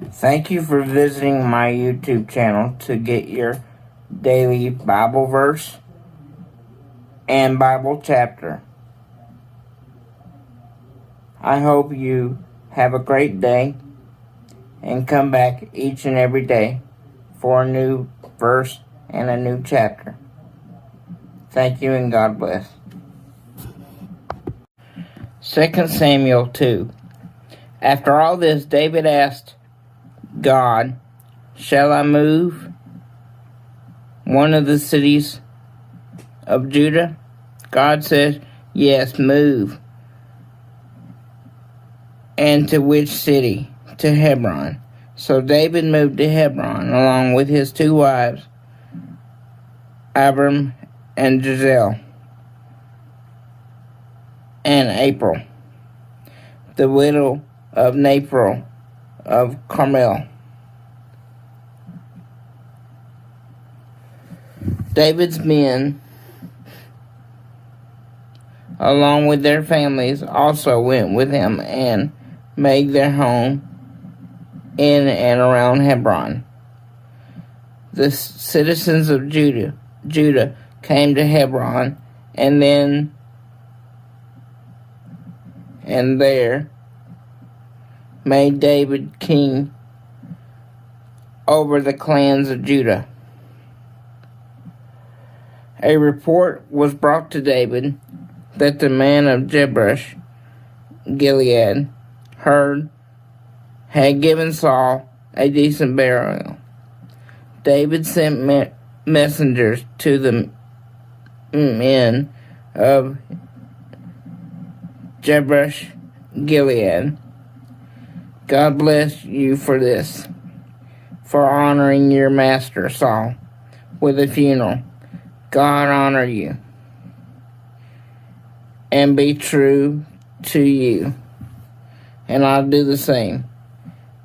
Thank you for visiting my YouTube channel to get your daily Bible verse and Bible chapter. I hope you have a great day and come back each and every day for a new verse and a new chapter. Thank you and God bless. 2 Samuel 2. After all this, David asked God, "Shall I move one of the cities of Judah?" God said, "Yes, move." "And to which city?" "To Hebron." So David moved to Hebron along with his two wives, Abram and Jezreel, and April, the widow of Nabal of Carmel. David's men, along with their families, also went with him and made their home in and around Hebron. The citizens of Judah came to Hebron and there made David king over the clans of Judah. A report was brought to David that the man of Jabesh Gilead had given Saul a decent burial. David sent messengers to the men of Jabesh Gilead. "God bless you for this, for honoring your master Saul with a funeral. God honor you and be true to you, and I'll do the same,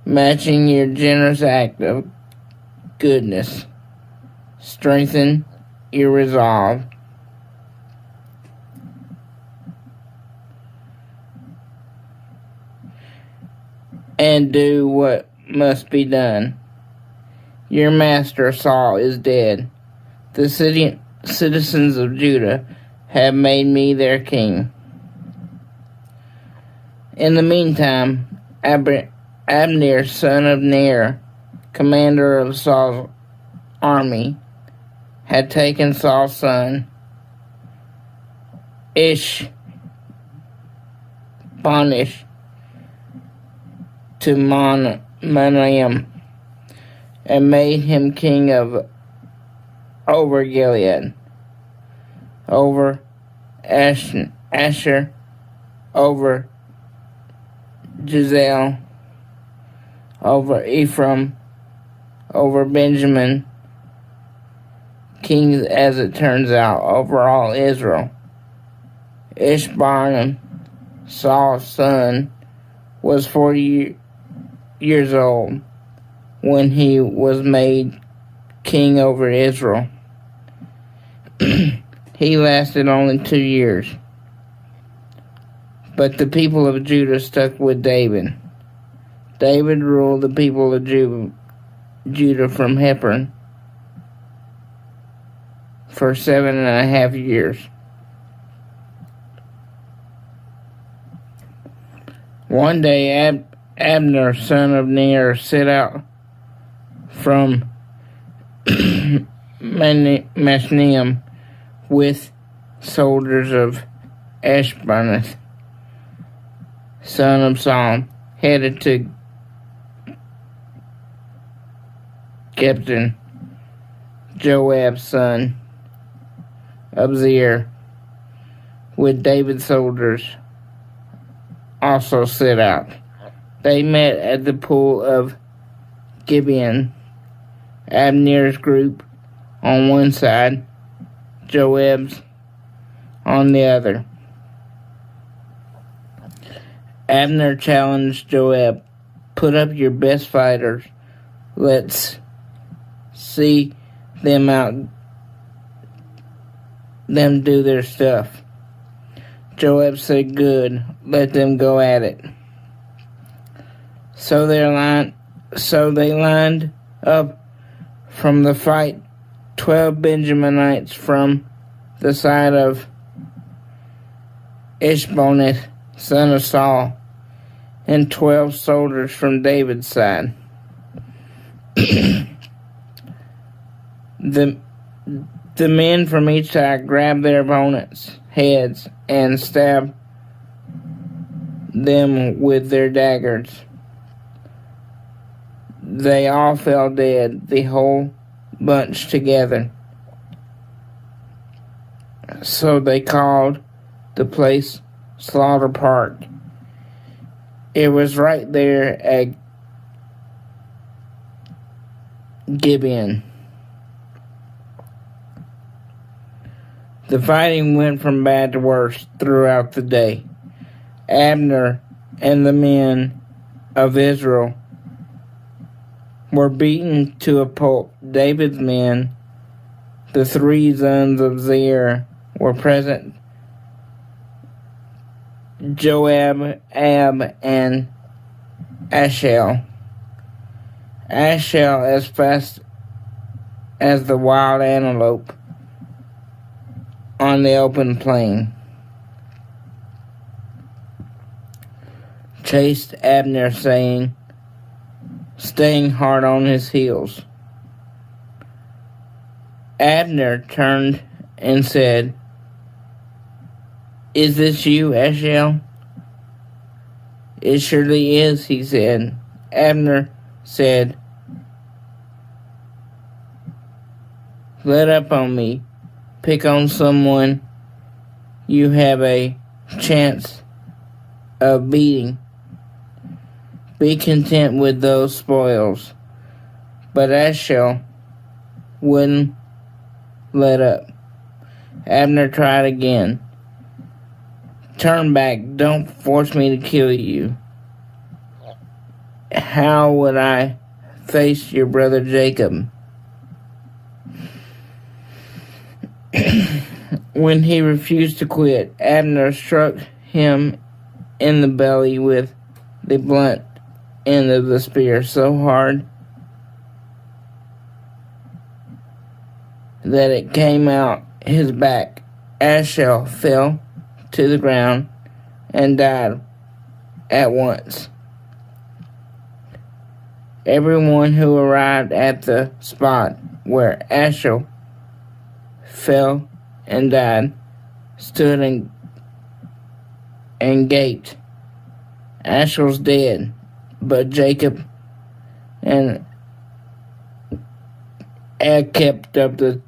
matching your generous act of goodness. Strengthen your resolve and do what must be done. Your master Saul is dead. The citizens of Judah have made me their king." In the meantime, Abner, son of Ner, commander of Saul's army, had taken Saul's son Ishbosheth to Mahanaim and made him king over Gilead, over Asher, over Jezreel, over Ephraim, over Benjamin, kings, as it turns out, over all Israel. Ishbosheth, Saul's son, was 40 years old when he was made king over Israel. He lasted only 2 years. But the people of Judah stuck with David. David ruled the people of Judah from Hebron for 7.5 years. One day, Abner, son of Ner, set out from Mahanaim with soldiers of Ishbosheth, son of Saul, headed to Gibeon. Joab, son of Zer, with David's soldiers, also set out. They met at the pool of Gibeon. Abner's group on one side, Joab's on the other. Abner challenged Joab, "Put up your best fighters. Let's see them do their stuff." Joab said, "Good, let them go at it." So they So they lined up from the fight 12 Benjaminites from the side of Ishbosheth, son of Saul, and 12 soldiers from David's side. The men from each side grabbed their opponents' heads and stabbed them with their daggers. They all fell dead, the whole bunch together. So they called the place Slaughter Park. It was right there at Gibeon. The fighting went from bad to worse throughout the day. Abner and the men of Israel were beaten to a pulp. David's men, the 3 sons of Zeir, were present. Joab, Ab, and Ashel. Ashel as fast as the wild antelope on the open plain. Chased Abner, staying hard on his heels. Abner turned and said, "Is this you, Ashel?" "It surely is," he said. Abner said, "Let up on me. Pick on someone you have a chance of beating. Be content with those spoils." But Ashel wouldn't let up. Abner tried again. "Turn back. Don't force me to kill you. How would I face your brother Jacob?" When he refused to quit, Abner struck him in the belly with the blunt end of the spear so hard that it came out his back. Ashel fell to the ground and died at once. Everyone who arrived at the spot where Ashel fell and died stood and gaped. Ashel's dead, but Jacob and Ed kept up the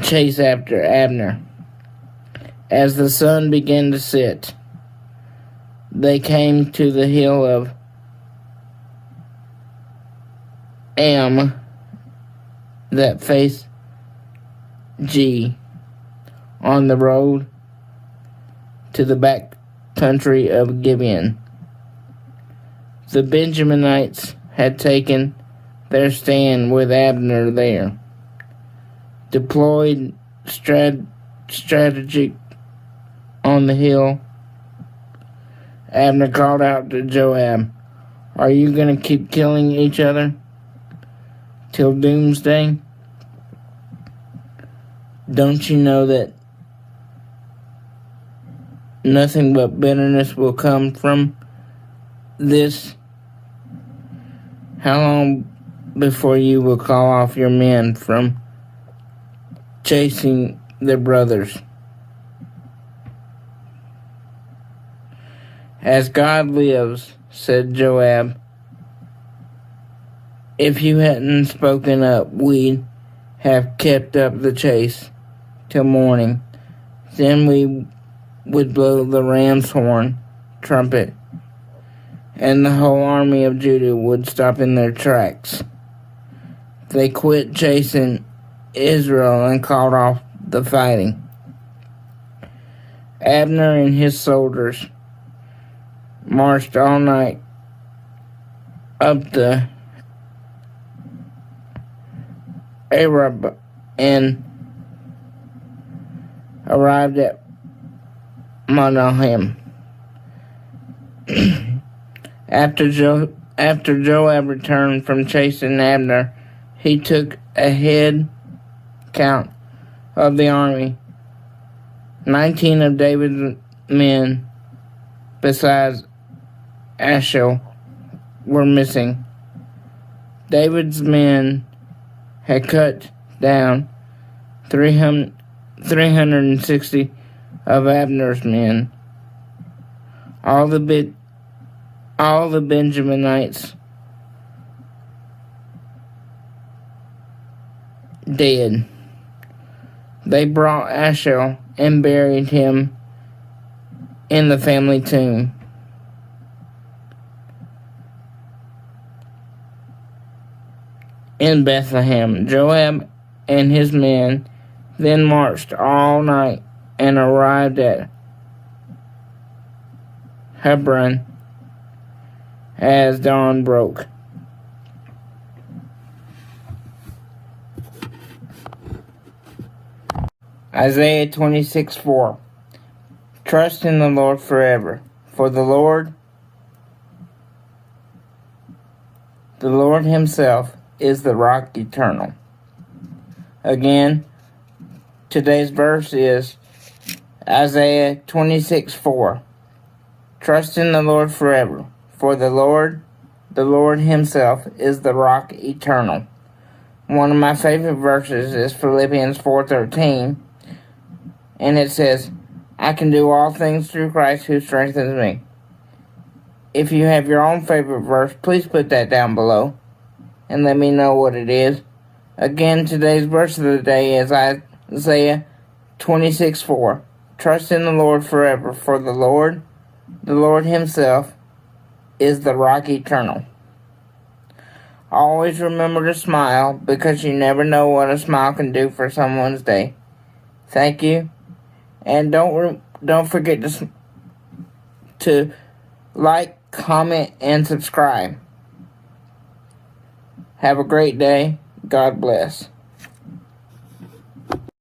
chase after Abner. As the sun began to set, they came to the hill of Am that faced G on the road to the back country of Gibeon. The Benjaminites had taken their stand with Abner there. Deployed strategic on the hill, Abner called out to Joab, "Are you going to keep killing each other till doomsday? Don't you know that nothing but bitterness will come from this? How long before you will call off your men from chasing their brothers?" "As God lives," said Joab, "if you hadn't spoken up, we'd have kept up the chase till morning. Then we would blow the ram's horn trumpet, and the whole army of Judah would stop in their tracks." They quit chasing Israel and called off the fighting. Abner and his soldiers marched all night up the Arab and arrived at Mahanaim. After After Joab returned from chasing Abner, he took a head count of the army. 19 of David's men, besides Ashel, were missing. David's men had cut down 360 of Abner's men. All the Benjaminites dead. They brought Ashel and buried him in the family tomb. In Bethlehem, Joab and his men then marched all night and arrived at Hebron as dawn broke. Isaiah 26:4. Trust in the Lord forever, for the Lord himself is the rock eternal. Again, today's verse is Isaiah 26:4. Trust in the Lord forever, for the Lord himself is the rock eternal. One of my favorite verses is Philippians 4:13, and it says, I can do all things through Christ who strengthens me. If you have your own favorite verse, please put that down below and let me know what it is. Again, today's verse of the day is Isaiah 26:4. Trust in the Lord forever, for the Lord himself is the rock eternal. Always remember to smile, because you never know what a smile can do for someone's day. Thank you, and don't forget to like, comment, and subscribe. Have a great day. God bless.